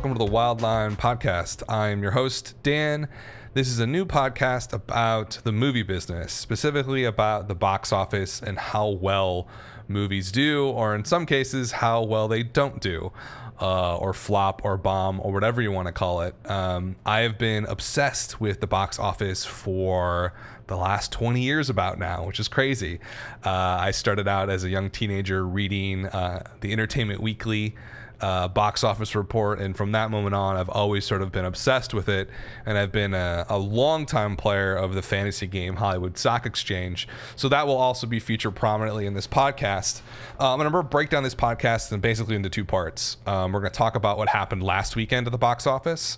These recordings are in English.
welcome to the Wildline Podcast. I'm your host, Dan. This is a new podcast about the movie business, specifically about the box office and how well movies do, or in some cases, how well they don't do, or flop or bomb or whatever you want to call it. I have been obsessed with the box office for the last 20 years about now, which is crazy. I started out as a young teenager reading the Entertainment Weekly box office report, and from that moment on I've always sort of been obsessed with it, and I've been a long-time player of the fantasy game Hollywood Stock Exchange, so that will also be featured prominently in this podcast. I'm going to break down this podcast basically into two parts. We're going to talk about what happened last weekend at the box office,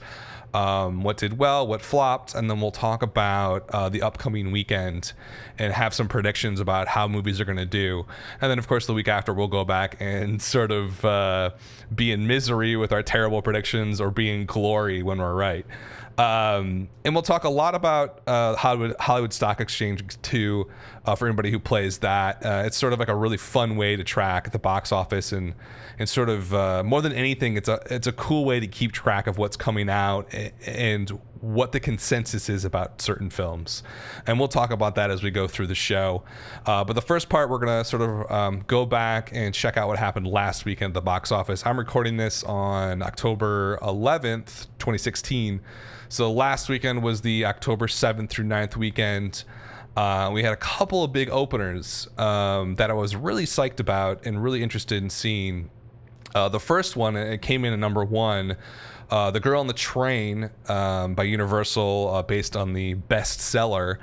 what did well, what flopped, and then we'll talk about the upcoming weekend and have some predictions about how movies are going to do. And then, of course, the week after, we'll go back and sort of be in misery with our terrible predictions or be in glory when we're right. And we'll talk a lot about Hollywood Stock Exchange too, for anybody who plays that. It's sort of like a really fun way to track the box office, and sort of more than anything, it's a cool way to keep track of what's coming out and what the consensus is about certain films. And we'll talk about that as we go through the show. But the first part, we're going to sort of go back and check out what happened last weekend at the box office. I'm recording this on October 11th, 2016. So last weekend was the October 7th through 9th weekend. We had a couple of big openers that I was really psyched about and really interested in seeing. The first one, it came in at number one, The Girl on the Train by Universal, based on the bestseller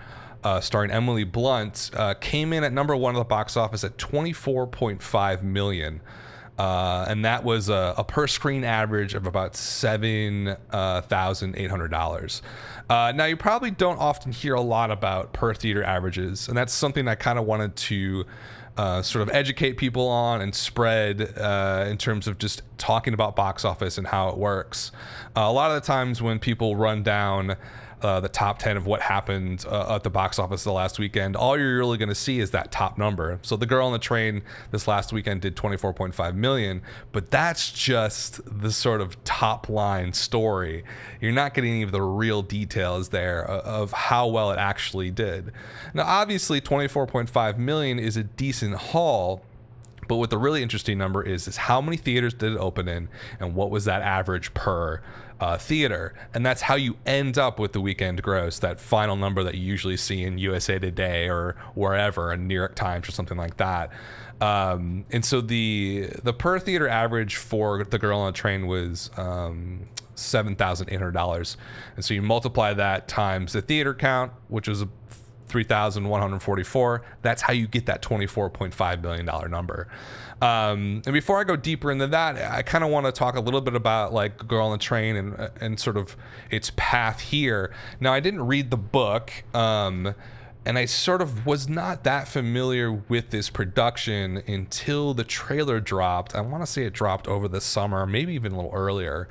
starring Emily Blunt, came in at number one at the box office at $24.5 million. And that was a per screen average of about $7,800. Now, you probably don't often hear a lot about per theater averages, and that's something I kind of wanted to sort of educate people on and spread in terms of just talking about box office and how it works. A lot of the times when people run down the top 10 of what happened at the box office the last weekend, all you're really going to see is that top number. So The Girl on the Train this last weekend did $24.5 million, but that's just the sort of top line story. You're not getting any of the real details there of how well it actually did. Now, obviously, $24.5 million is a decent haul, but what the really interesting number is how many theaters did it open in, and what was that average per theater. And that's how you end up with the weekend gross, that final number that you usually see in USA Today or wherever, in New York Times or something like that. And so the per theater average for The Girl on the Train was $7,800. And so you multiply that times the theater count, which was 3,144. That's how you get that $24.5 million number. And before I go deeper into that, I kind of want to talk a little bit about like Girl on the Train and sort of its path here. Now, I didn't read the book, and I sort of was not that familiar with this production until the trailer dropped. I want to say it dropped over the summer, maybe even a little earlier.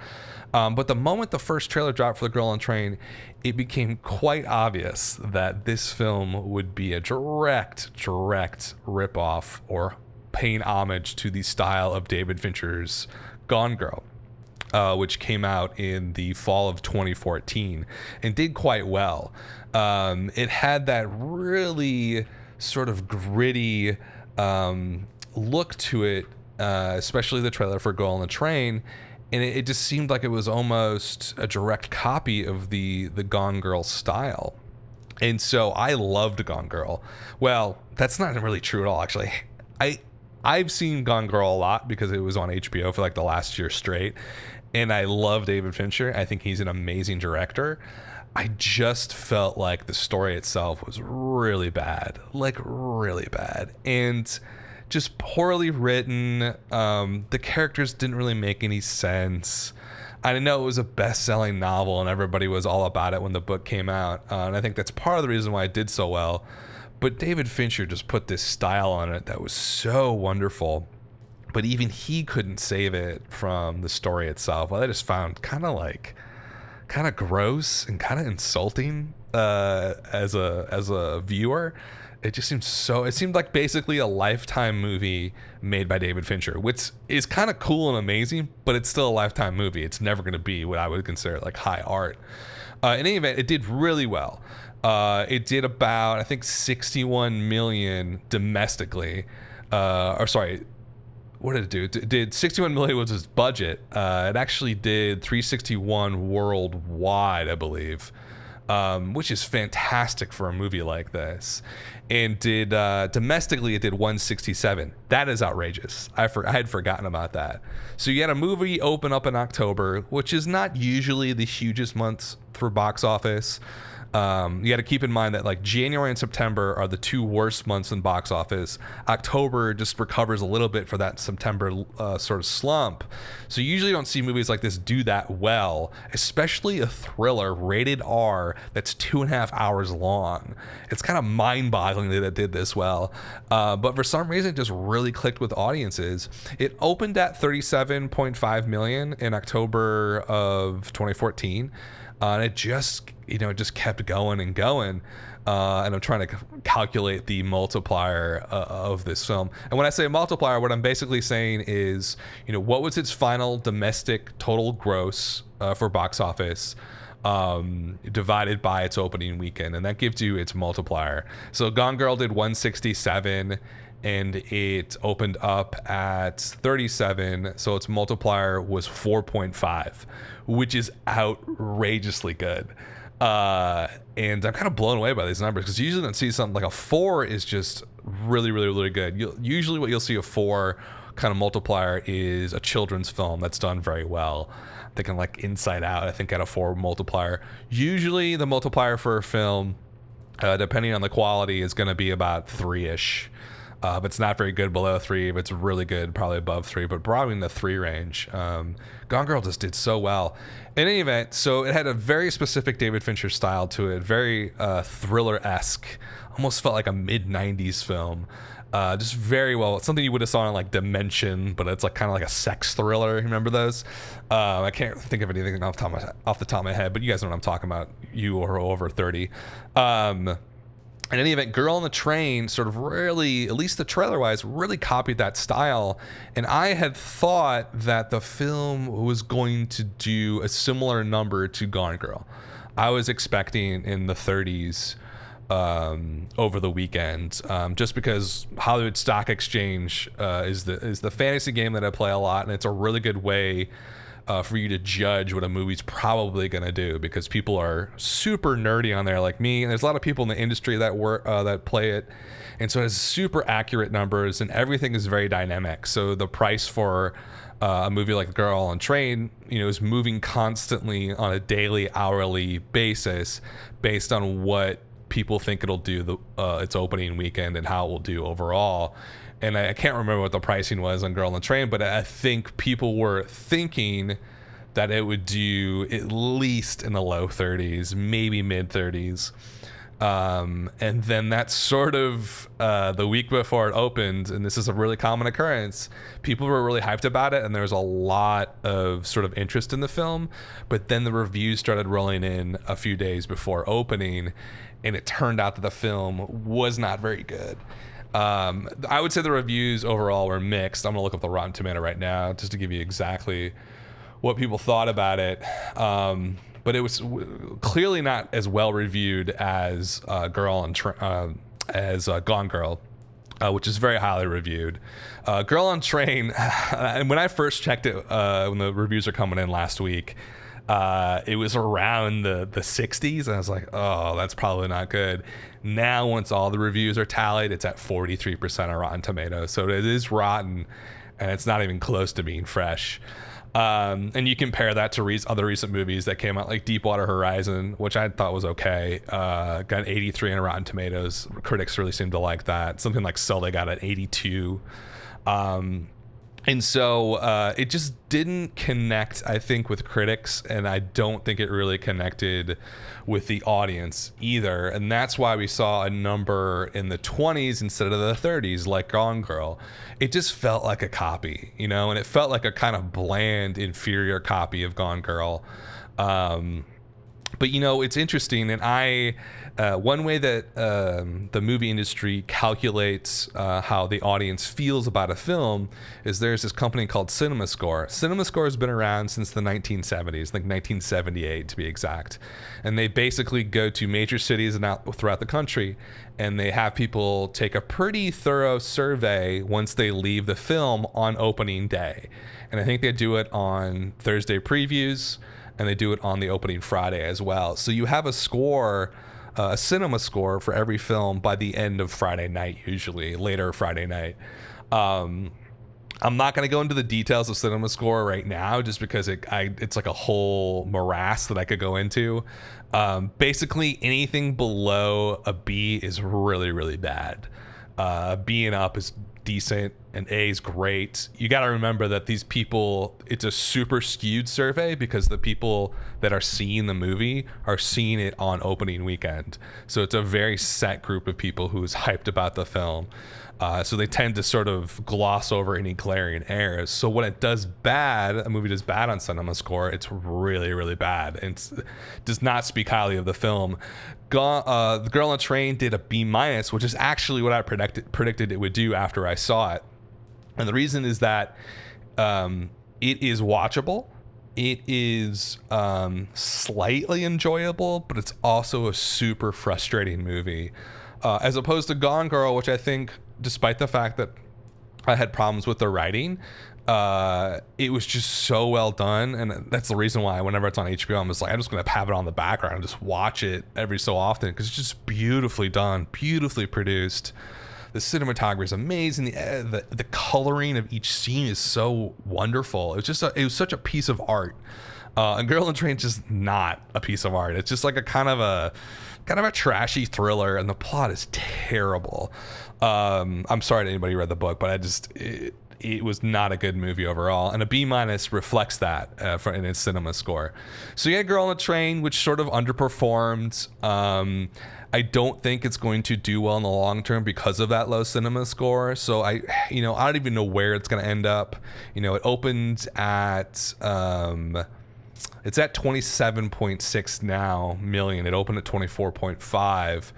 But the moment the first trailer dropped for The Girl on the Train, it became quite obvious that this film would be a direct ripoff or paying homage to the style of David Fincher's Gone Girl, which came out in the fall of 2014 and did quite well. It had that really sort of gritty look to it, especially the trailer for Girl on the Train. And it just seemed like it was almost a direct copy of the Gone Girl style. And so I loved Gone Girl. Well, that's not really true at all, actually. I've seen Gone Girl a lot because it was on HBO for like the last year straight. And I love David Fincher. I think he's an amazing director. I just felt like the story itself was really bad. Like really bad. And just poorly written. The characters didn't really make any sense. I know it was a best-selling novel and everybody was all about it when the book came out. And I think that's part of the reason why it did so well. But David Fincher just put this style on it that was so wonderful. But even he couldn't save it from the story itself. Well, I just found kind of gross and kind of insulting as a viewer. It just seems so. It seemed like basically a Lifetime movie made by David Fincher, which is kind of cool and amazing, but it's still a Lifetime movie. It's never going to be what I would consider like high art. In any event, it did really well. It did about, I think, 61 million domestically. Or sorry, what did it do? It did 61 million was its budget. It actually did 361 worldwide, I believe. Which is fantastic for a movie like this. And did domestically, it did 167. That is outrageous. I had forgotten about that. So you had a movie open up in October, which is not usually the hugest months for box office. You got to keep in mind that like January and September are the two worst months in box office. October just recovers a little bit for that September sort of slump. So you usually don't see movies like this do that well, especially a thriller rated R that's 2.5 hours long. It's kind of mind-boggling that it did this well. But for some reason, it just really clicked with audiences. It opened at 37.5 million in October of 2014. And it just, it just kept going and going. And I'm trying to calculate the multiplier of this film. And when I say multiplier, what I'm basically saying is, what was its final domestic total gross for box office divided by its opening weekend. And that gives you its multiplier. So Gone Girl did 167. And it opened up at 37, so its multiplier was 4.5, which is outrageously good. And I'm kind of blown away by these numbers because you usually don't see something like a 4 is just really, really, really good. Usually what you'll see a 4 kind of multiplier is a children's film that's done very well. They can like Inside Out, I think, at a 4 multiplier. Usually the multiplier for a film, depending on the quality, is going to be about 3-ish. If it's not very good, below 3. If it's really good, probably above 3, but probably in the 3 range. Gone Girl just did so well. In any event, so it had a very specific David Fincher style to it, very thriller-esque. Almost felt like a mid-90s film. Just very well. Something you would have saw in like Dimension, but it's like kind of like a sex thriller. Remember those? I can't think of anything off the top of my head, but you guys know what I'm talking about. You are over 30. In any event, Girl on the Train sort of really, at least the trailer-wise, really copied that style. And I had thought that the film was going to do a similar number to Gone Girl. I was expecting in the 30s over the weekend, just because Hollywood Stock Exchange is the fantasy game that I play a lot, and it's a really good way for you to judge what a movie's probably going to do, because people are super nerdy on there like me, and there's a lot of people in the industry that play it, and so it has super accurate numbers and everything is very dynamic. So the price for a movie like Girl on Train, is moving constantly on a daily, hourly basis based on what people think it'll do its opening weekend and how it will do overall. And I can't remember what the pricing was on Girl on the Train, but I think people were thinking that it would do at least in the low 30s, maybe mid 30s. And then that's sort of the week before it opened, and this is a really common occurrence, people were really hyped about it, and there was a lot of sort of interest in the film, but then the reviews started rolling in a few days before opening, and it turned out that the film was not very good. I would say the reviews overall were mixed. I'm gonna look up the Rotten Tomato right now just to give you exactly what people thought about it. But it was clearly not as well reviewed as Gone Girl, which is very highly reviewed. Girl on Train, and when I first checked it, when the reviews are coming in last week, it was around the 60s, and I was like, oh, that's probably not good. Now, once all the reviews are tallied, it's at 43% on Rotten Tomatoes, so it is rotten, and it's not even close to being fresh. And you compare that to other recent movies that came out, like Deepwater Horizon, which I thought was okay. Got 83 on Rotten Tomatoes. Critics really seemed to like that. Something like Sully got an 82. And so it just didn't connect, I think, with critics, and I don't think it really connected with the audience either. And that's why we saw a number in the 20s instead of the 30s, like Gone Girl. It just felt like a copy, and it felt like a kind of bland, inferior copy of Gone Girl. But it's interesting, and one way that the movie industry calculates how the audience feels about a film is there's this company called CinemaScore. CinemaScore has been around since the 1970s, like 1978 to be exact, and they basically go to major cities and out throughout the country, and they have people take a pretty thorough survey once they leave the film on opening day, and I think they do it on Thursday previews, and they do it on the opening Friday as well. So you have a score, a cinema score for every film by the end of Friday night, usually later Friday night. I'm not going to go into the details of cinema score right now, just because it's like a whole morass that I could go into. Basically, anything below a B is really, really bad. B and up is decent, and A is great. You got to remember that these people, it's a super skewed survey because the people that are seeing the movie are seeing it on opening weekend. So it's a very set group of people who's hyped about the film. So they tend to sort of gloss over any glaring errors. So when it does bad, a movie does bad on CinemaScore, it's really, really bad. It does not speak highly of the film. The Girl on the Train did a B-, which is actually what I predicted it would do after I saw it. And the reason is that it is watchable. It is slightly enjoyable, but it's also a super frustrating movie. As opposed to Gone Girl, which I think, despite the fact that I had problems with the writing, it was just so well done, and that's the reason why whenever it's on HBO, I'm just going to have it on the background and just watch it every so often, because it's just beautifully done, beautifully produced. The cinematography is amazing. The coloring of each scene is so wonderful. It was such a piece of art. And Girl on the Train is just not a piece of art. It's just like a kind of a trashy thriller, and the plot is terrible. I'm sorry to anybody who read the book, but it was not a good movie overall, and a B- reflects that in its cinema score. So you had Girl on the Train, which sort of underperformed. I don't think it's going to do well in the long term because of that low cinema score. So I don't even know where it's going to end up. It opened at it's at 27.6 now million. It opened at 24.5.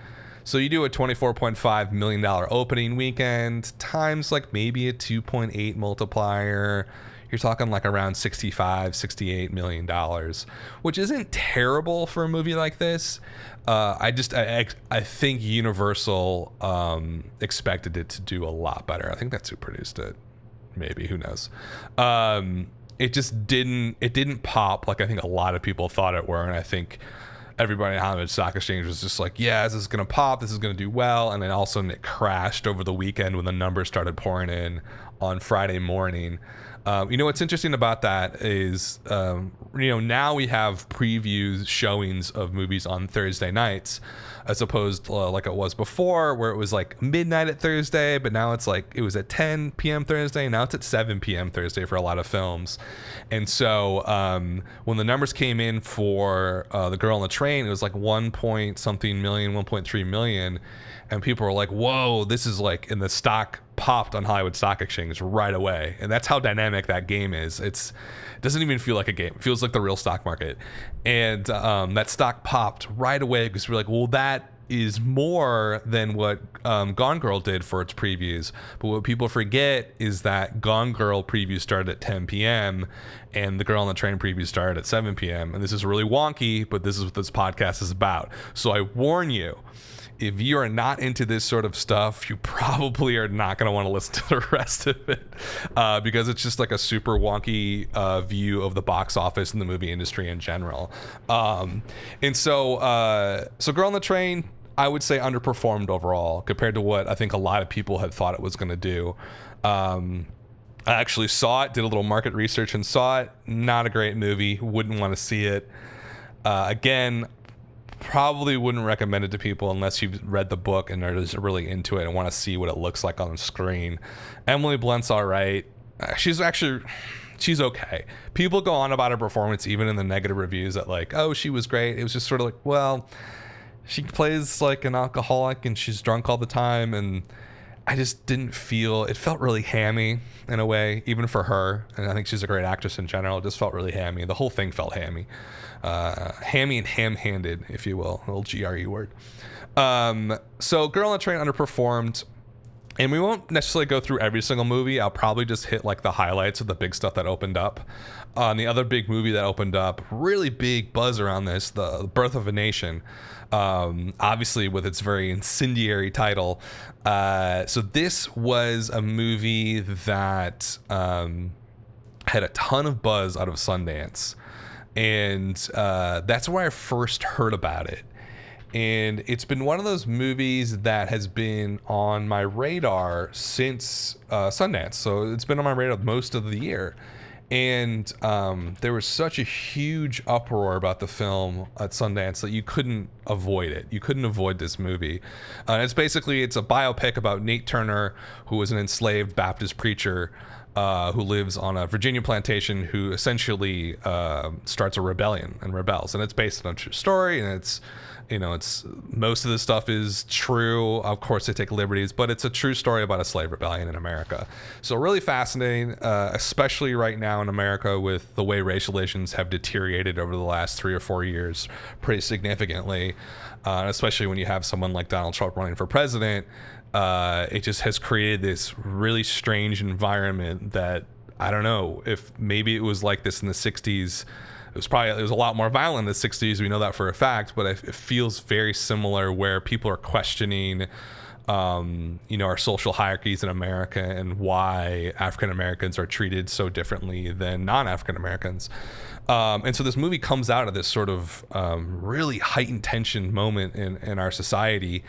So you do a $24.5 million opening weekend times like maybe a 2.8 multiplier. You're talking like around $68 million, which isn't terrible for a movie like this. I think Universal expected it to do a lot better. I think that's who produced it. Maybe, who knows? It just didn't pop like I think a lot of people thought it were, and I think everybody in Hollywood Stock Exchange was just like, yeah, this is going to pop, this is going to do well, and then all of a sudden it crashed over the weekend when the numbers started pouring in on Friday morning. What's interesting about that is, now we have previews, showings of movies on Thursday nights, as opposed to like it was before, where it was like midnight at Thursday, but now it's like it was at 10 p.m. Thursday, now it's at 7 p.m. Thursday for a lot of films. And so when the numbers came in for The Girl on the Train, it was like 1.3 million, and people were like, whoa, this is like, and the stock popped on Hollywood Stock Exchange right away. And that's how dynamic that game is. It doesn't even feel like a game. It feels like the real stock market. And that stock popped right away because we're like, well, that is more than what Gone Girl did for its previews. But what people forget is that Gone Girl previews started at 10 p.m. and The Girl on the Train previews started at 7 p.m. And this is really wonky, but this is what this podcast is about. So I warn you, if you are not into this sort of stuff, you probably are not going to want to listen to the rest of it, because it's just like a super wonky view of the box office and the movie industry in general. So Girl on the Train, I would say underperformed overall compared to what I think a lot of people had thought it was going to do. I actually saw it, did a little market research and saw it. Not a great movie. Wouldn't want to see it. Again, probably wouldn't recommend it to people unless you've read the book and are just really into it and want to see what it looks like on the screen. Emily Blunt's all right. She's okay. People go on about her performance, even in the negative reviews, that like, oh, she was great. It was just sort of like, well, she plays like an alcoholic and she's drunk all the time, and I just didn't feel, it felt really hammy in a way, even for her. And I think she's a great actress in general. It just felt really hammy. The whole thing felt hammy. Hammy and ham-handed, if you will, a little GRE word. So Girl on the Train underperformed. And we won't necessarily go through every single movie. I'll probably just hit like the highlights of the big stuff that opened up. The other big movie that opened up, really big buzz around this, The Birth of a Nation. Obviously with its very incendiary title. So this was a movie that had a ton of buzz out of Sundance. And that's where I first heard about it. And it's been one of those movies that has been on my radar since Sundance. So it's been on my radar most of the year. And there was such a huge uproar about the film at Sundance that you couldn't avoid it. You couldn't avoid this movie. It's a biopic about Nate Turner, who was an enslaved Baptist preacher who lives on a Virginia plantation, who essentially starts a rebellion and rebels. And it's based on a true story, and it's most of this stuff is true. Of course, they take liberties, but it's a true story about a slave rebellion in America. So really fascinating, especially right now in America with the way racial relations have deteriorated over the last 3 or 4 years pretty significantly, especially when you have someone like Donald Trump running for president. It just has created this really strange environment that I don't know if maybe it was like this in the 60s. It was a lot more violent in the 60s. We know that for a fact, but it feels very similar where people are questioning, our social hierarchies in America and why African Americans are treated so differently than non-African Americans. And so this movie comes out of this sort of really heightened tension moment in our society,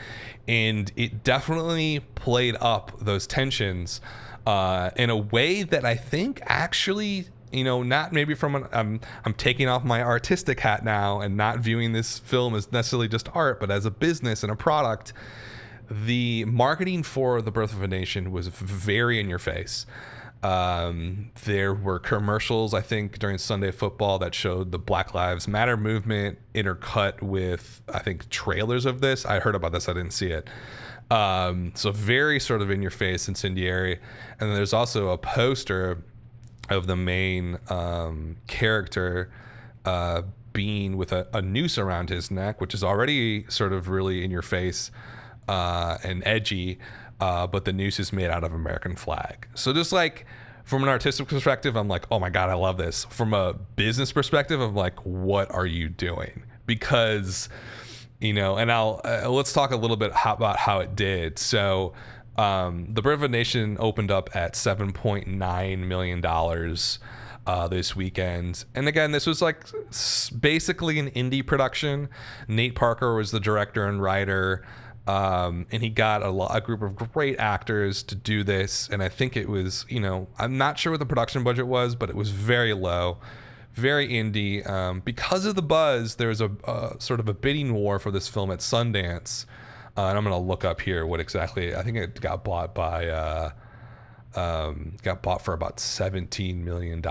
and it definitely played up those tensions in a way that I think actually, not maybe from I'm taking off my artistic hat now and not viewing this film as necessarily just art, but as a business and a product. The marketing for The Birth of a Nation was very in your face. There were commercials, I think, during Sunday Football that showed the Black Lives Matter movement intercut with, I think, trailers of this. I heard about this. I didn't see it. So very sort of in your face, incendiary. And then there's also a poster of the main character being with a noose around his neck, which is already sort of really in your face and edgy, but the noose is made out of American flag. So just like from an artistic perspective, I'm like, oh my God, I love this. From a business perspective, I'm like, what are you doing? Because, and let's talk a little bit about how it did. So The Birth of a Nation opened up at $7.9 million this weekend. And again, this was like basically an indie production. Nate Parker was the director and writer. And he got a group of great actors to do this. And I think it was, I'm not sure what the production budget was, but it was very low, very indie. Because of the buzz, there was a sort of a bidding war for this film at Sundance. And I'm going to look up here what exactly, I think it got bought for about $17 million.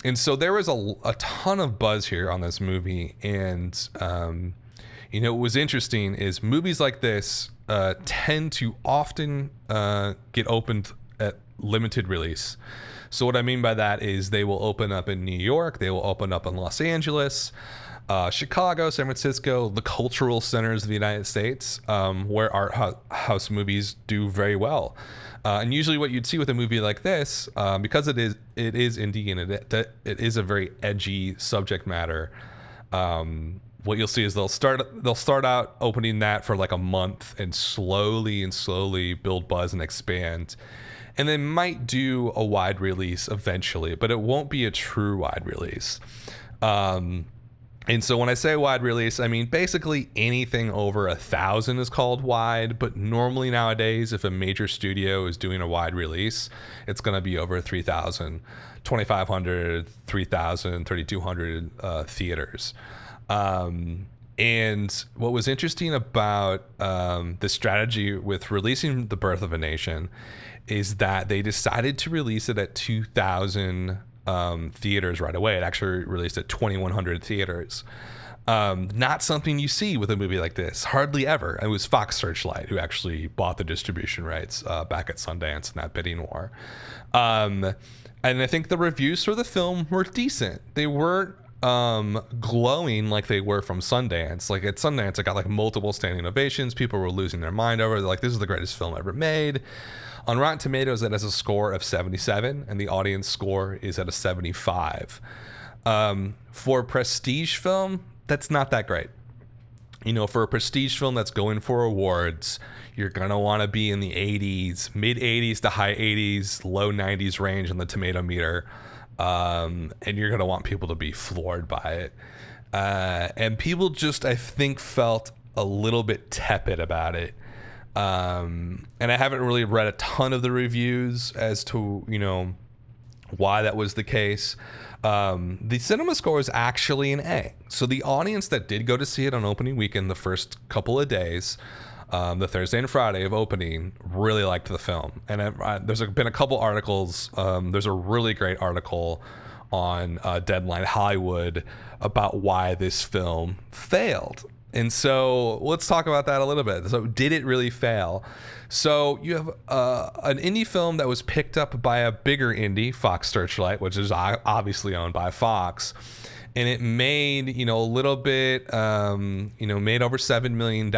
And so there was a ton of buzz here on this movie. And, what was interesting is movies like this tend to often get opened at limited release. So what I mean by that is they will open up in New York, they will open up in Los Angeles, Chicago, San Francisco, the cultural centers of the United States, where art house movies do very well. And usually what you'd see with a movie like this, because it is indie and it is a very edgy subject matter, what you'll see is they'll start out opening that for like a month and slowly build buzz and expand. And they might do a wide release eventually, but it won't be a true wide release. And so when I say wide release, I mean basically anything over 1,000 is called wide, but normally nowadays, if a major studio is doing a wide release, it's going to be over 3,000, 2,500, 3,000, 3,200 theaters. And what was interesting about the strategy with releasing The Birth of a Nation is that they decided to release it at 2,000 theaters right away. It actually released at 2,100 theaters. Not something you see with a movie like this, hardly ever. It was Fox Searchlight who actually bought the distribution rights back at Sundance in that bidding war. And I think the reviews for the film were decent. They weren't glowing like they were from Sundance. Like at Sundance, it got like multiple standing ovations. People were losing their mind over it. They're like, this is the greatest film ever made. On Rotten Tomatoes, it has a score of 77, and the audience score is at a 75. For a prestige film, that's not that great. You know, for a prestige film that's going for awards, you're going to want to be in the 80s, mid 80s to high 80s, low 90s range on the tomato meter. And you're going to want people to be floored by it. And people just, I think, felt a little bit tepid about it. And I haven't really read a ton of the reviews as to, you know, why that was the case. The cinema score is actually an A. So the audience that did go to see it on opening weekend, the first couple of days, the Thursday and Friday of opening, really liked the film. And there's been a couple articles. There's a really great article on Deadline Hollywood about why this film failed. And so let's talk about that a little bit. So did it really fail? So you have an indie film that was picked up by a bigger indie, Fox Searchlight, which is obviously owned by Fox. And it made, you know, a little bit, made over $7 million.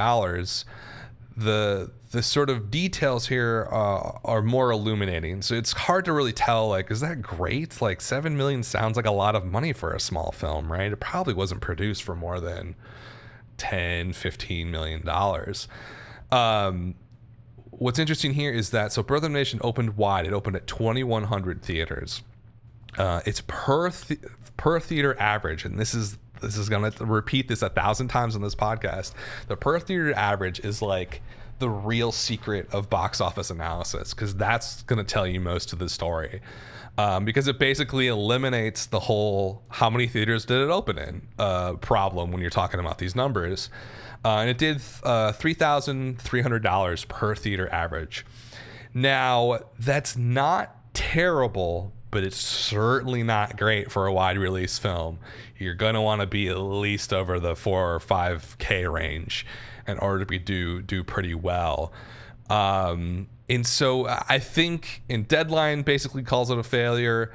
The sort of details here are more illuminating. So it's hard to really tell, like, is that great? Like $7 million sounds like a lot of money for a small film, right? It probably wasn't produced for more than $10-15 million. What's interesting here is that, so Birth of a Nation opened wide. It opened at 2,100 theaters. It's per theater average, and this is going to repeat this 1,000 times on this podcast. The per theater average is like the real secret of box office analysis, because that's going to tell you most of the story. Because it basically eliminates the whole how many theaters did it open in problem when you're talking about these numbers. And it did $3,300 per theater average. Now, that's not terrible, but it's certainly not great for a wide release film. You're going to want to be at least over the 4 or 5K range in order to do pretty well. And so I think, and Deadline basically calls it a failure.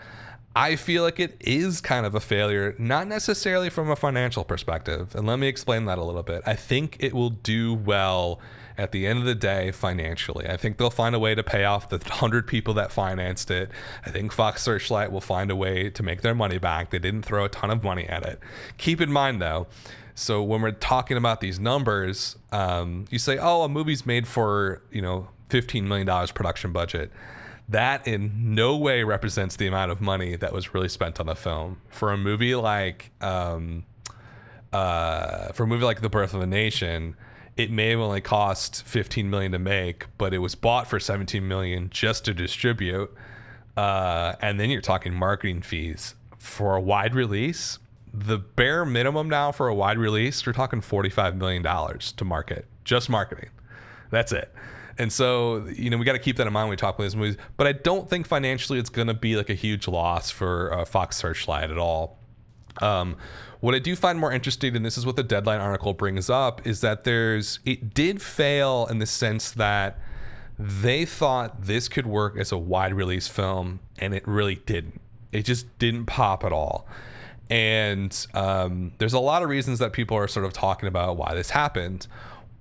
I feel like it is kind of a failure, not necessarily from a financial perspective. And let me explain that a little bit. I think it will do well at the end of the day financially. I think they'll find a way to pay off the 100 people that financed it. I think Fox Searchlight will find a way to make their money back. They didn't throw a ton of money at it. Keep in mind, though, so when we're talking about these numbers, you say, oh, a movie's made for, $15 million production budget. That in no way represents the amount of money that was really spent on the film. For a movie like The Birth of a Nation, it may have only cost $15 million to make, but it was bought for $17 million just to distribute. And then you're talking marketing fees for a wide release. The bare minimum now for a wide release, you're talking $45 million to market, just marketing. That's it. And so, we got to keep that in mind when we talk about these movies. But I don't think financially it's going to be like a huge loss for Fox Searchlight at all. What I do find more interesting, and this is what the Deadline article brings up, is that it did fail in the sense that they thought this could work as a wide release film, and it really didn't. It just didn't pop at all. And there's a lot of reasons that people are sort of talking about why this happened.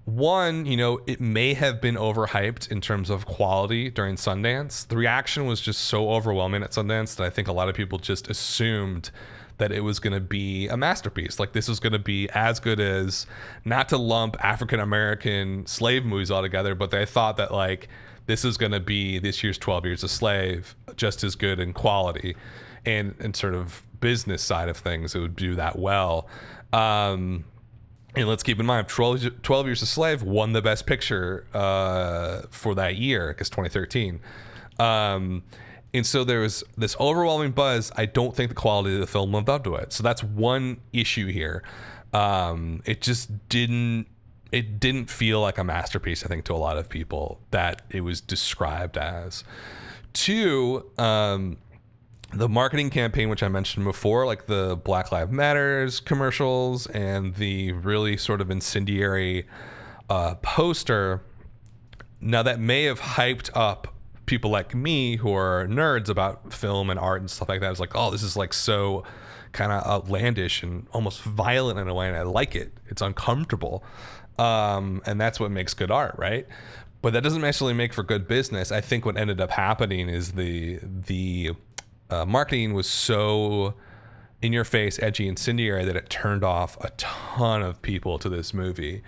One, it may have been overhyped in terms of quality during Sundance. The reaction was just so overwhelming at Sundance that I think a lot of people just assumed that it was going to be a masterpiece. Like this was going to be as good as, not to lump African-American slave movies all together, but they thought that like this is going to be this year's 12 Years a Slave, just as good in quality and sort of business side of things. It would do that well. And let's keep in mind, 12 Years a Slave won the Best Picture for that year, I guess 2013. And so there was this overwhelming buzz. I don't think the quality of the film lived up to it. So that's one issue here. It just didn't feel like a masterpiece, I think, to a lot of people that it was described as. Two, the marketing campaign, which I mentioned before, like the Black Lives Matters commercials and the really sort of incendiary poster, now that may have hyped up people like me who are nerds about film and art and stuff like that. It's like, oh, this is like so kind of outlandish and almost violent in a way, and I like it. It's uncomfortable. And that's what makes good art, right? But that doesn't necessarily make for good business. I think what ended up happening is the marketing was so in your face, edgy, incendiary that it turned off a ton of people to this movie.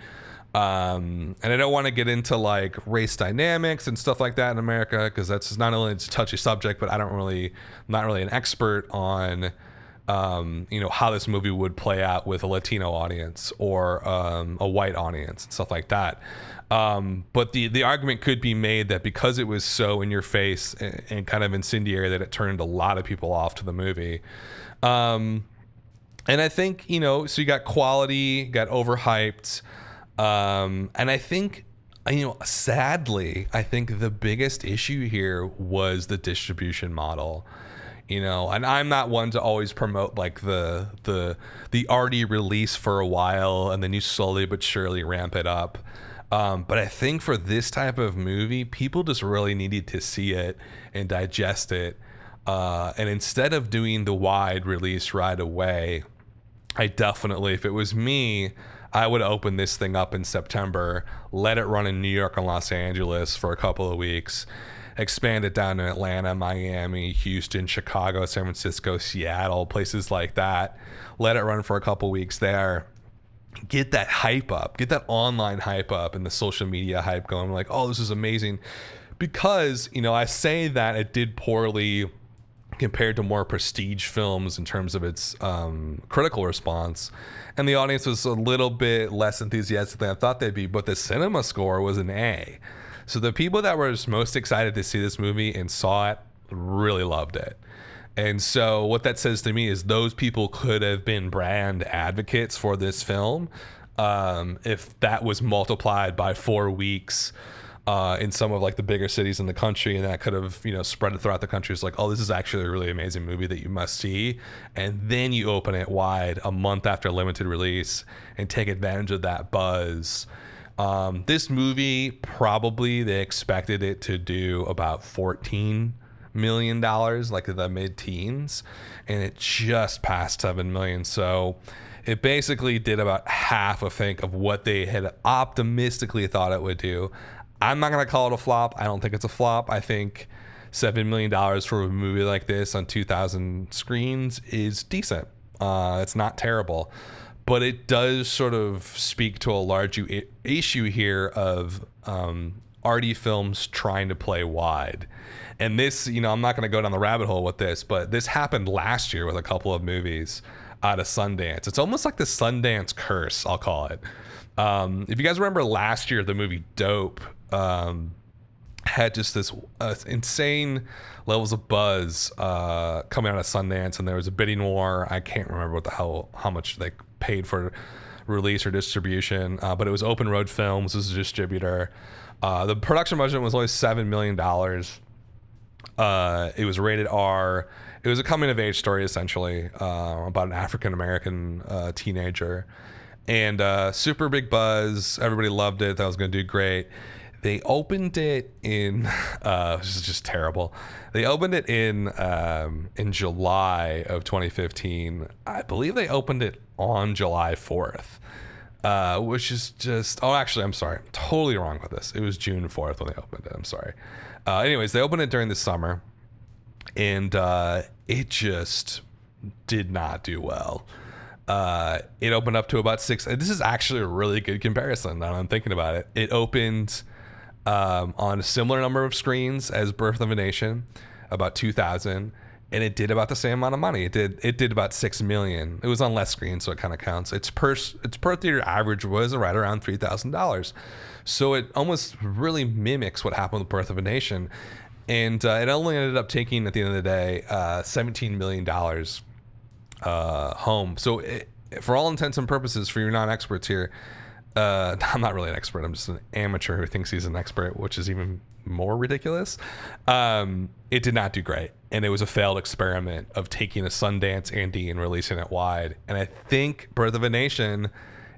And I don't want to get into like race dynamics and stuff like that in America, because that's not only it's a touchy subject, but I'm not really an expert on how this movie would play out with a Latino audience or a white audience and stuff like that. But the argument could be made that because it was so in your face and kind of incendiary that it turned a lot of people off to the movie. And I think, so you got quality, got overhyped. And I think, sadly, I think the biggest issue here was the distribution model. And I'm not one to always promote like the already release for a while and then you slowly but surely ramp it up. But I think for this type of movie, people just really needed to see it and digest it. And instead of doing the wide release right away, I definitely, if it was me, I would open this thing up in September, let it run in New York and Los Angeles for a couple of weeks, expand it down to Atlanta, Miami, Houston, Chicago, San Francisco, Seattle, places like that. Let it run for a couple of weeks there. Get that hype up, get that online hype up and the social media hype going. Like, oh, this is amazing. Because, I say that it did poorly compared to more prestige films in terms of its critical response. And the audience was a little bit less enthusiastic than I thought they'd be, but the cinema score was an A. So the people that were most excited to see this movie and saw it really loved it. And so what that says to me is those people could have been brand advocates for this film if that was multiplied by 4 weeks in some of like the bigger cities in the country, and that could have spread it throughout the country. It's like, oh, this is actually a really amazing movie that you must see, and then you open it wide a month after limited release and take advantage of that buzz. This movie, probably they expected it to do about $14 million, like the mid-teens, and it just passed 7 million. So it basically did about half, I think, of what they had optimistically thought it would do. I'm not going to call it a flop. I don't think it's a flop. I think $7 million for a movie like this on 2,000 screens is decent. It's not terrible. But it does sort of speak to a large issue here of arty films trying to play wide. And this, I'm not going to go down the rabbit hole with this, but this happened last year with a couple of movies out of Sundance. It's almost like the Sundance curse, I'll call it. If you guys remember last year, the movie Dope had just this insane levels of buzz coming out of Sundance, and there was a bidding war. I can't remember how much they paid for release or distribution, but it was Open Road Films as a distributor. The production budget was only $7 million. It was rated R. It was a coming of age story, essentially, about an African American teenager, and super big buzz. Everybody loved it. That was going to do great. They opened it in this is just terrible. They opened it in July of 2015. I believe they opened it on July 4th, which is just, actually, I'm sorry. I'm totally wrong with this. It was June 4th when they opened it. I'm sorry. Anyways, they opened it during the summer, and it just did not do well. It opened up to about 6. This is actually a really good comparison now I'm thinking about it. It opened on a similar number of screens as Birth of a Nation, about 2,000, and it did about the same amount of money. It did about 6 million. It was on less screens, so it kind of counts. Its per theater average was right around $3,000, so it almost really mimics what happened with Birth of a Nation, and it only ended up taking, at the end of the day, $17 million home. So for all intents and purposes, for your non-experts here, I'm not really an expert. I'm just an amateur who thinks he's an expert, which is even more ridiculous. It did not do great, and it was a failed experiment of taking a Sundance indie and releasing it wide. And I think Birth of a Nation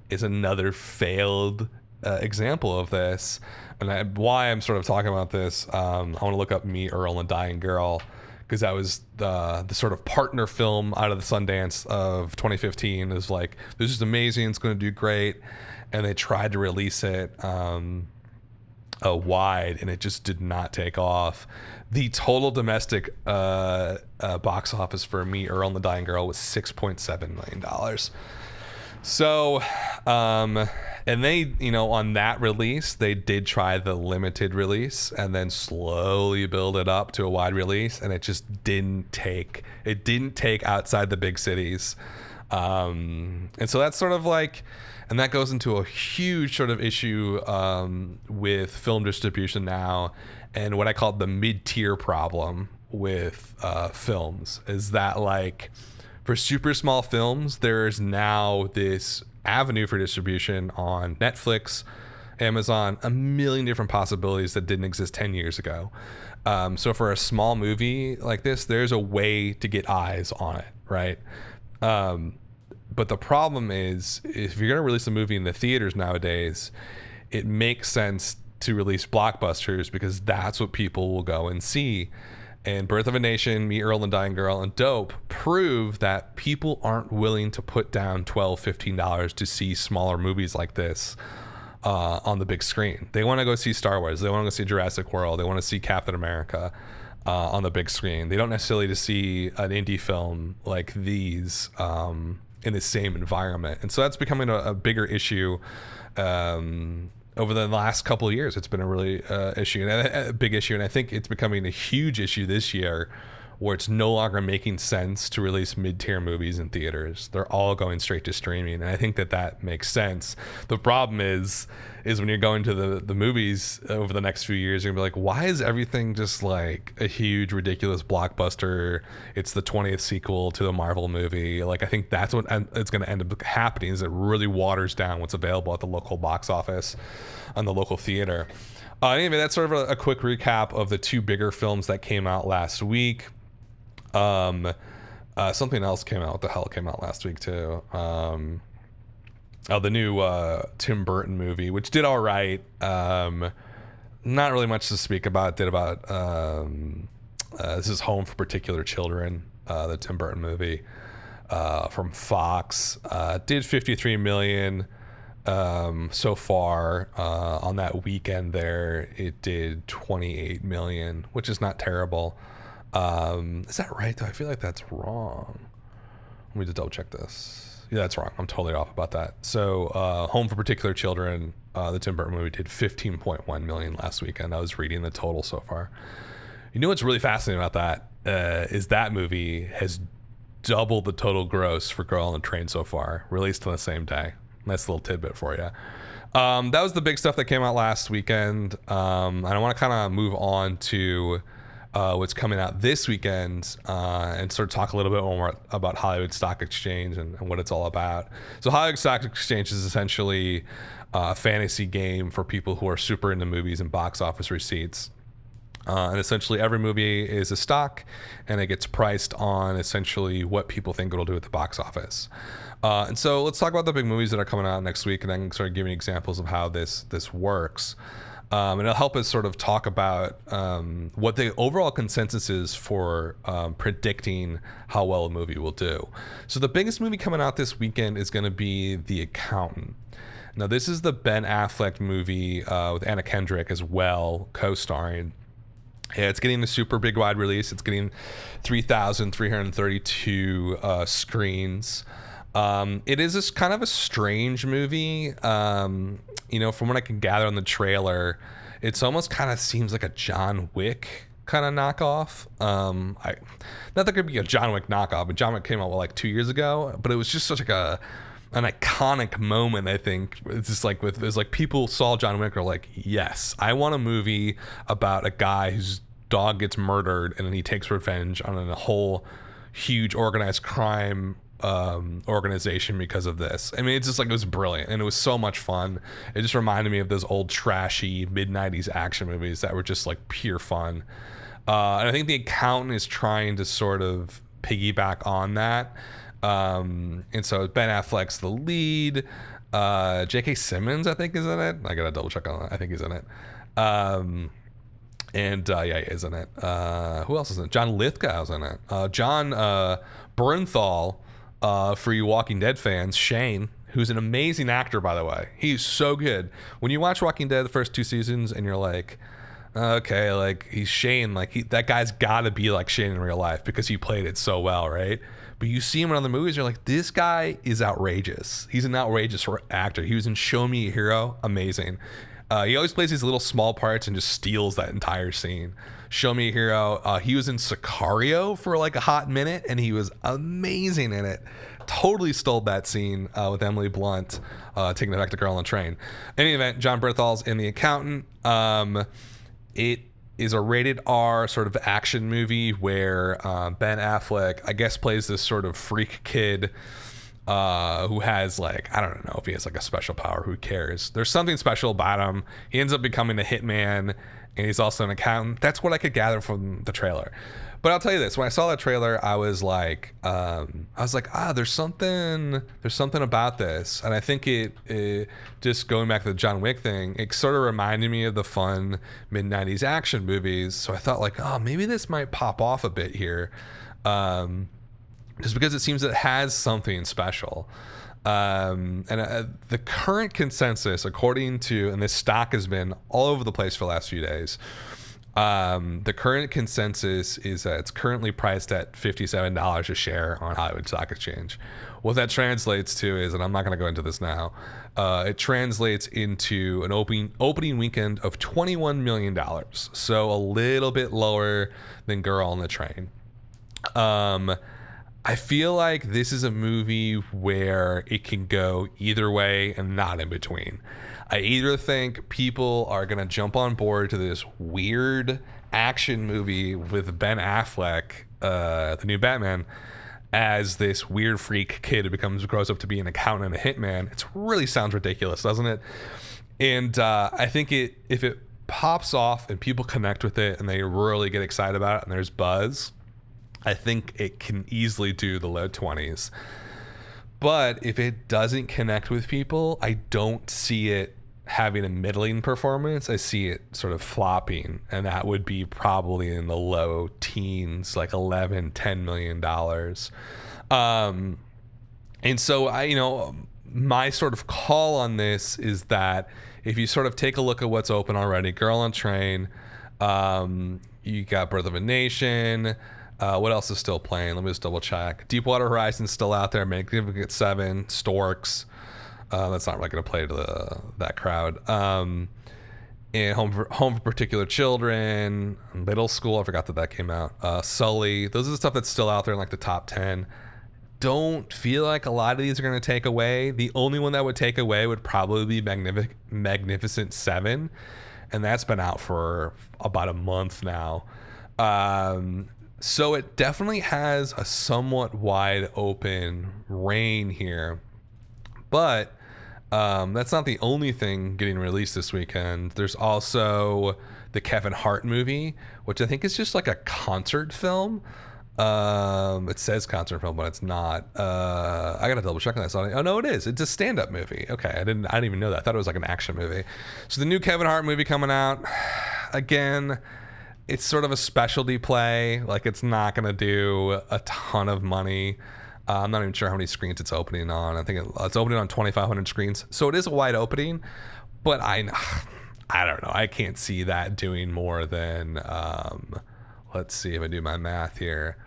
is another failed example of this. And why I'm sort of talking about this, I want to look up Me, Earl, and Dying Girl, because that was the sort of partner film out of the Sundance of 2015. Is like, this is amazing, it's going to do great, and they tried to release it wide, and it just did not take off. The total domestic box office for Me, Earl, and the Dying Girl was $6.7 million. So, and they, on that release, they did try the limited release and then slowly build it up to a wide release, and it just didn't take. It didn't take outside the big cities. And so that's sort of like, and that goes into a huge sort of issue with film distribution now, and what I call the mid-tier problem with films is that, like, for super small films, there's now this avenue for distribution on Netflix, Amazon, a million different possibilities that didn't exist 10 years ago. So for a small movie like this, there's a way to get eyes on it, right? But the problem is, if you're going to release a movie in the theaters nowadays, it makes sense to release blockbusters because that's what people will go and see. And Birth of a Nation, Me, Earl, and Dying Girl, and Dope prove that people aren't willing to put down $12, $15 to see smaller movies like this on the big screen. They want to go see Star Wars. They want to go see Jurassic World. They want to see Captain America on the big screen. They don't necessarily to see an indie film like these in the same environment. And so that's becoming a bigger issue over the last couple of years. It's been a really issue, and a big issue, and I think it's becoming a huge issue this year, where it's no longer making sense to release mid-tier movies in theaters. They're all going straight to streaming, and I think that makes sense. The problem is when you're going to the movies over the next few years, you're gonna be like, why is everything just like a huge, ridiculous blockbuster? It's the 20th sequel to the Marvel movie. Like, I think that's what it's gonna end up happening, is it really waters down what's available at the local box office and the local theater. Anyway, that's sort of a quick recap of the two bigger films that came out last week. Something else came out. What the hell came out last week too? The new Tim Burton movie, which did all right. Not really much to speak about. Did about this is Home for Particular Children, the Tim Burton movie from Fox. Did 53 million so far on that weekend. There, it did 28 million, which is not terrible. Is that right though? I feel like that's wrong. Let me just double check this. Yeah, that's wrong. I'm totally off about that. So Home for Particular Children, the Tim Burton movie, did 15.1 million last weekend. I was reading the total so far. You know what's really fascinating about that is that movie has doubled the total gross for Girl on the Train so far, released on the same day. Nice little tidbit for you. That was the big stuff that came out last weekend. And I want to kind of move on to what's coming out this weekend and sort of talk a little bit more about Hollywood Stock Exchange and what it's all about. So Hollywood Stock Exchange is essentially a fantasy game for people who are super into movies and box office receipts. And essentially every movie is a stock, and it gets priced on essentially what people think it'll do at the box office. And so let's talk about the big movies that are coming out next week, and then sort of giving examples of how this works. And it'll help us sort of talk about what the overall consensus is for predicting how well a movie will do. So the biggest movie coming out this weekend is going to be The Accountant. Now, this is the Ben Affleck movie with Anna Kendrick as well, co-starring. Yeah, it's getting a super big wide release. It's getting 3,332 screens. It is this kind of a strange movie. From what I can gather on the trailer, it's almost kind of seems like a John Wick kind of knockoff. Not that it could be a John Wick knockoff, but John Wick came out like 2 years ago. But it was just such like an iconic moment. I think it's just like it's like people saw John Wick and are like, yes, I want a movie about a guy whose dog gets murdered and then he takes revenge on a whole huge organized crime organization because of this. I mean, it's just like, it was brilliant and it was so much fun. It just reminded me of those old trashy mid-90s action movies that were just like pure fun. And I think The Accountant is trying to sort of piggyback on that. And so Ben Affleck's the lead. J.K. Simmons, I think, is in it. I gotta double check on that. I think he's in it. And yeah, he is in it. Who else is in it? John Lithgow's in it. John Bernthal, for you Walking Dead fans, Shane, who's an amazing actor, by the way. He's so good. When you watch Walking Dead the first 2 seasons and you're like, okay, like he's Shane, like that guy's got to be like Shane in real life because he played it so well, right? But you see him in other movies, you're like, this guy is outrageous. He's an outrageous actor. He was in Show Me a Hero, amazing. He always plays these little small parts and just steals that entire scene. Show Me a Hero. He was in Sicario for like a hot minute, and he was amazing in it. Totally stole that scene with Emily Blunt taking it back to Girl on the Train. In any event, John Berthal's in The Accountant. It is a rated R sort of action movie where Ben Affleck, I guess, plays this sort of freak kid who has like, I don't know if he has like a special power, who cares? There's something special about him. He ends up becoming a hitman, and he's also an accountant. That's what I could gather from the trailer. But I'll tell you this, when I saw that trailer, I was like, there's something about this. And I think it just going back to the John Wick thing, it sort of reminded me of the fun mid-90s action movies. So I thought like, maybe this might pop off a bit here. Just because it seems it has something special. The current consensus, according to, and this stock has been all over the place for the last few days, the current consensus is that it's currently priced at $57 a share on Hollywood Stock Exchange. What that translates to is, and I'm not going to go into this now, it translates into an opening weekend of $21 million. So a little bit lower than Girl on the Train. I feel like this is a movie where it can go either way and not in between. I either think people are going to jump on board to this weird action movie with Ben Affleck, the new Batman, as this weird freak kid who grows up to be an accountant and a hitman. It really sounds ridiculous, doesn't it? And I think if it pops off and people connect with it and they really get excited about it and there's buzz, I think it can easily do the low 20s. But if it doesn't connect with people, I don't see it having a middling performance. I see it sort of flopping, and that would be probably in the low teens, like $11-10 million. And so my sort of call on this is that if you sort of take a look at what's open already, Girl on Train, you got Birth of a Nation. What else is still playing? Let me just double check. Deepwater Horizon's still out there. Magnificent Seven, Storks. That's not really going to play to that crowd. And Home for Particular Children, Middle School. I forgot that came out. Sully. Those are the stuff that's still out there in like the top 10. Don't feel like a lot of these are going to take away. The only one that would take away would probably be Magnificent Seven, and that's been out for about a month now. So it definitely has a somewhat wide open reign here. But that's not the only thing getting released this weekend. There's also the Kevin Hart movie, which I think is just like a concert film. It says concert film, but it's not. I gotta double check on that. Oh no, it is. It's a stand-up movie. Okay, I didn't even know that. I thought it was like an action movie. So the new Kevin Hart movie coming out. Again, it's sort of a specialty play. Like, it's not going to do a ton of money. I'm not even sure how many screens it's opening on. I think it's opening on 2,500 screens. So it is a wide opening, but I don't know. I can't see that doing more than, let's see if I do my math here,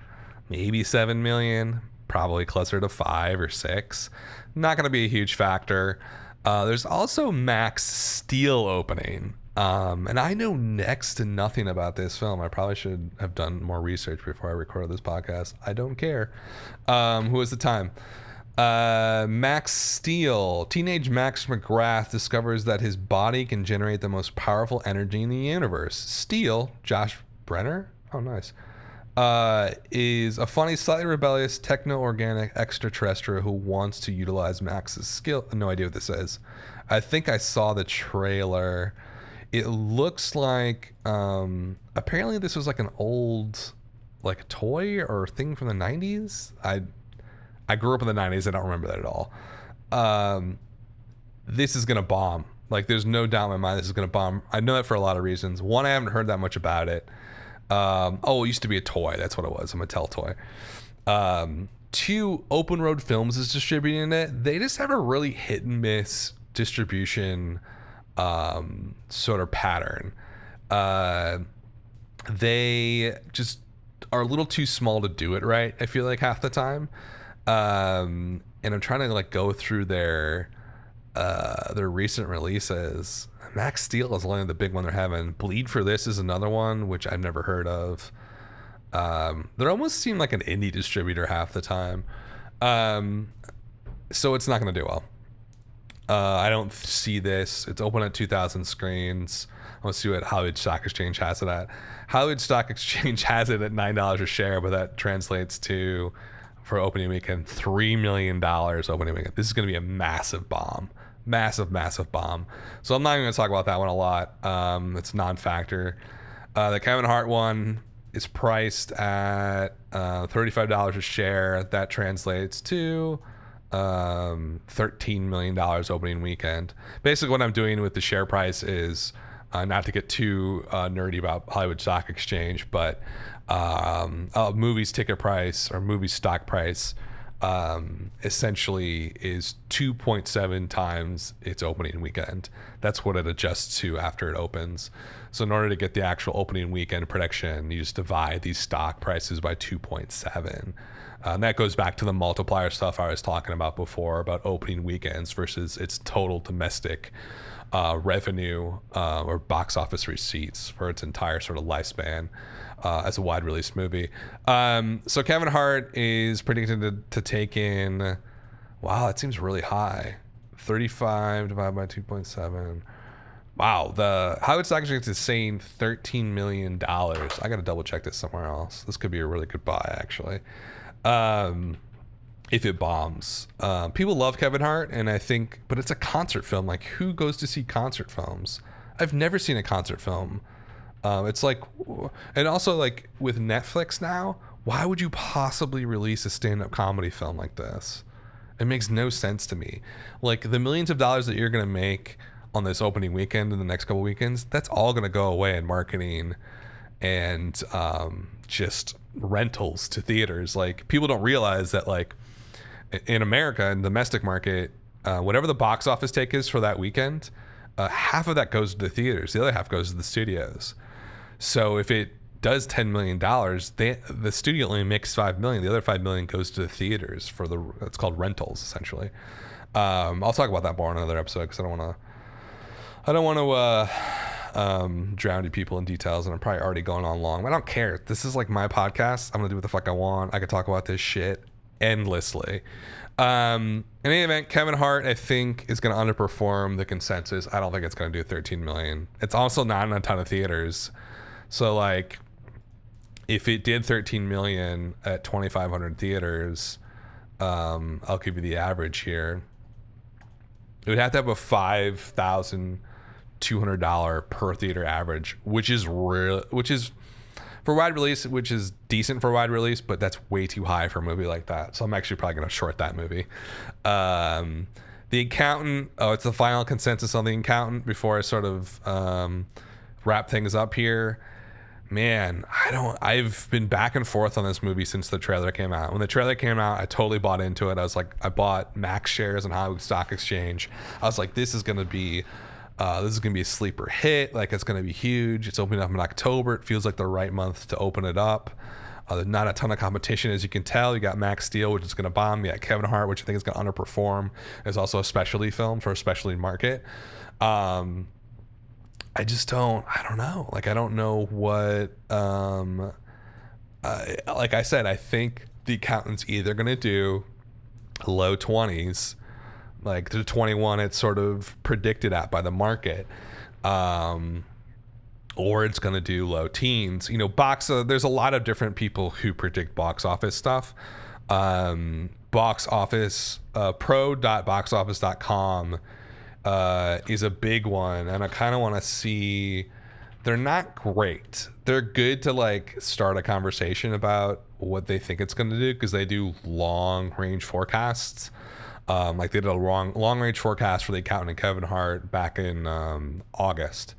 maybe 7 million, probably closer to 5 or 6. Not going to be a huge factor. There's also Max Steele opening. And I know next to nothing about this film. I probably should have done more research before I recorded this podcast. I don't care. Who is the time? Max Steele. Teenage Max McGrath discovers that his body can generate the most powerful energy in the universe. Steele, Josh Brenner? Oh, nice. is a funny, slightly rebellious, techno-organic extraterrestrial who wants to utilize Max's skill. No idea what this is. I think I saw the trailer. It looks like apparently this was like an old like toy or thing from the 90s. I grew up in the 90s. I don't remember that at all. This is gonna bomb. Like, there's no doubt in my mind this is gonna bomb. I know that for a lot of reasons. One, I haven't heard that much about it. It used to be a toy. That's what it was, a Mattel toy. Two, Open Road Films is distributing it. They just have a really hit and miss distribution sort of pattern. They just are a little too small to do it right, I feel like, half the time. And I'm trying to like go through their recent releases. Max Steele is only the big one they're having. Bleed for This is another one, which I've never heard of. They almost seem like an indie distributor half the time. So it's not going to do well. I don't see this. It's open at 2,000 screens. I want to see what Hollywood Stock Exchange has it at. Hollywood Stock Exchange has it at $9 a share, but that translates to, for opening weekend, $3 million opening weekend. This is going to be a massive bomb. Massive bomb. So I'm not even going to talk about that one a lot. It's non-factor. The Kevin Hart one is priced at $35 a share. That translates to $13 million opening weekend. Basically what I'm doing with the share price is not to get too nerdy about Hollywood Stock Exchange, but a movie's ticket price or movie stock price essentially is 2.7 times its opening weekend. That's what it adjusts to after it opens. So in order to get the actual opening weekend prediction, you just divide these stock prices by 2.7. And that goes back to the multiplier stuff I was talking about before about opening weekends versus its total domestic revenue or box office receipts for its entire sort of lifespan as a wide release movie. So Kevin Hart is predicted to take in, wow, that seems really high. 35 divided by 2.7. Wow, the Hollywood Stock Exchange is saying $13 million. I got to double check this somewhere else. This could be a really good buy, actually. If it bombs. People love Kevin Hart, and I think, but it's a concert film. Like, who goes to see concert films? I've never seen a concert film. It's like, and also like with Netflix now, why would you possibly release a stand-up comedy film like this? It makes no sense to me. Like, the millions of dollars that you're going to make on this opening weekend and the next couple weekends, that's all going to go away in marketing and just rentals to theaters. Like, people don't realize that, like, in America, in the domestic market, whatever the box office take is for that weekend, half of that goes to the theaters. The other half goes to the studios. So if it does $10 million, the studio only makes $5 million. The other $5 million goes to the theaters for it's called rentals, essentially. I'll talk about that more in another episode because I don't want to drown you people in details, and I'm probably already going on long. But I don't care. This is like my podcast. I'm gonna do what the fuck I want. I could talk about this shit endlessly. In any event, Kevin Hart, I think, is going to underperform the consensus. I don't think it's going to do 13 million. It's also not in a ton of theaters. So, like, if it did 13 million at 2,500 theaters, I'll give you the average here. It would have to have a $5,200 per theater average, which is for wide release, which is decent for wide release, but that's way too high for a movie like that. So I'm actually probably going to short that movie. The Accountant, it's the final consensus on The Accountant before I sort of wrap things up here. Man, I've been back and forth on this movie since the trailer came out. When the trailer came out, I totally bought into it. I bought Max shares on Hollywood Stock Exchange. I was like, this is going to be a sleeper hit. Like, it's going to be huge. It's opening up in October. It feels like the right month to open it up. There's not a ton of competition, as you can tell. You got Max Steele, which is going to bomb. You got Kevin Hart, which I think is going to underperform. It's also a specialty film for a specialty market. I don't know. Like, I don't know what, like I said, I think The Accountant's either going to do low 20s, like the 21 it's sort of predicted at by the market, or it's going to do low teens. You know, there's a lot of different people who predict box office stuff. Box office, pro.boxoffice.com is a big one, and I kind of want to see. They're not great. They're good to like start a conversation about what they think it's going to do, because they do long range forecasts. Like they did a long range forecast for The Accountant and Kevin Hart back in August.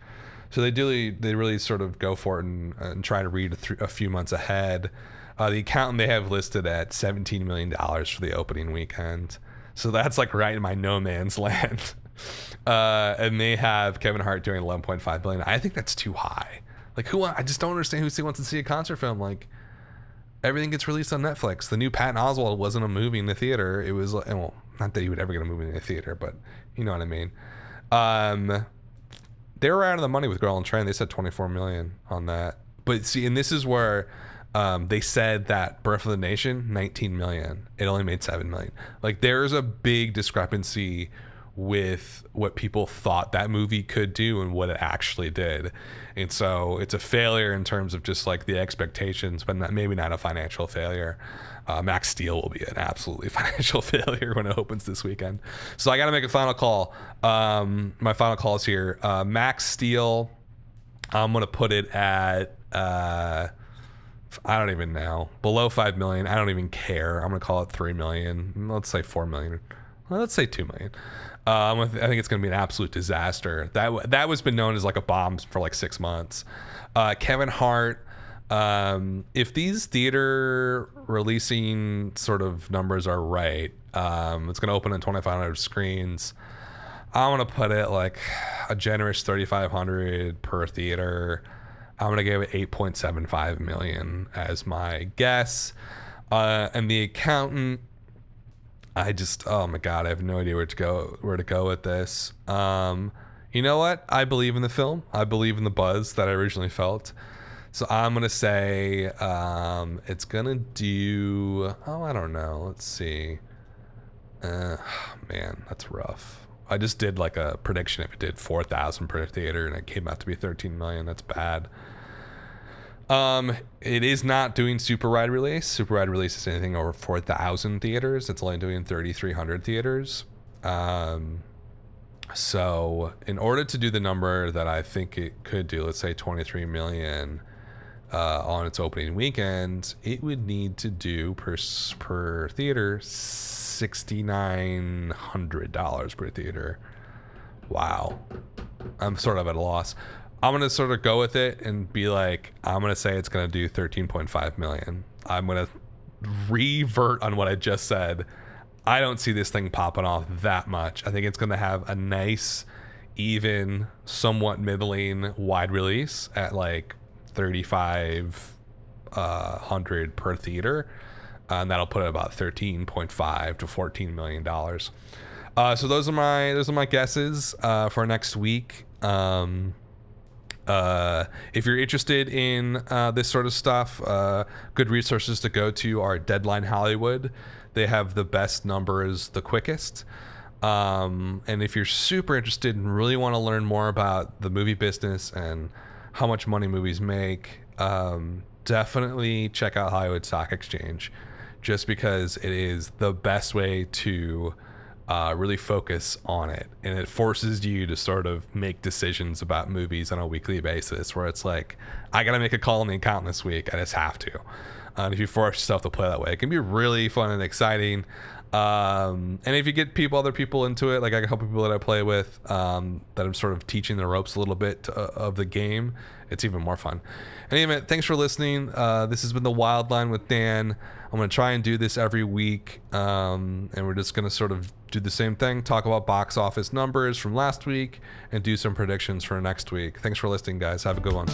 So they really sort of go for it and try to read a few months ahead. The Accountant they have listed at $17 million for the opening weekend. So that's like right in my no man's land. And they have Kevin Hart doing 11.5 billion. I think that's too high. Like I just don't understand who wants to see a concert film. Like everything gets released on Netflix. The new Patton Oswalt wasn't a movie in the theater. It was, well, not that he would ever get a movie in the theater, but you know what I mean. They were out of the money with Girl and Train. They said 24 million on that. But see, and this is where they said that Birth of the Nation, 19 million. It only made 7 million. Like there's a big discrepancy with what people thought that movie could do and what it actually did. And so it's a failure in terms of just like the expectations, but maybe not a financial failure. Max Steele will be an absolutely financial failure when it opens this weekend. So I got to make a final call. My final call is here. Max Steele, I'm going to put it at, I don't even know, below 5 million. I don't even care. I'm going to call it 3 million. Let's say 4 million. Well, let's say 2 million. I think it's going to be an absolute disaster. That was been known as like a bomb for like 6 months. Kevin Hart, if these theater releasing sort of numbers are right, it's going to open at 2,500 screens. I want to put it like a generous 3,500 per theater. I'm going to give it 8.75 million as my guess. And The Accountant, oh my God, I have no idea where to go with this. You know what? I believe in the film. I believe in the buzz that I originally felt. So I'm going to say it's going to do, I don't know. Let's see. Man, that's rough. I just did like a prediction if it did 4,000 per theater and it came out to be 13 million. That's bad. It is not doing super wide release. Super wide release is anything over 4,000 theaters. It's only doing 3,300 theaters. So in order to do the number that I think it could do, let's say 23 million on its opening weekend, it would need to do per theater $6,900 per theater. Wow. I'm sort of at a loss. I'm going to sort of go with it and be like, I'm going to say it's going to do 13.5 million. I'm going to revert on what I just said. I don't see this thing popping off that much. I think it's going to have a nice, even, somewhat middling wide release at like 3,500 per theater. And that'll put it about 13.5 to 14 million dollars. So those are my guesses for next week. If you're interested in this sort of stuff, good resources to go to are Deadline Hollywood. They have the best numbers the quickest. And if you're super interested and really want to learn more about the movie business and how much money movies make, definitely check out Hollywood Stock Exchange, just because it is the best way to really focus on it, and it forces you to sort of make decisions about movies on a weekly basis, where it's like, I gotta make a call on The Accountant this week, I just have to. And if you force yourself to play that way, it can be really fun and exciting. And if you get other people into it, like I got a couple people that I play with, that I'm sort of teaching the ropes a little bit of the game, it's even more fun. Anyway, thanks for listening. This has been The Wild Line with Dan. I'm going to try and do this every week, and we're just going to sort of do the same thing, talk about box office numbers from last week, and do some predictions for next week. Thanks for listening, guys. Have a good one.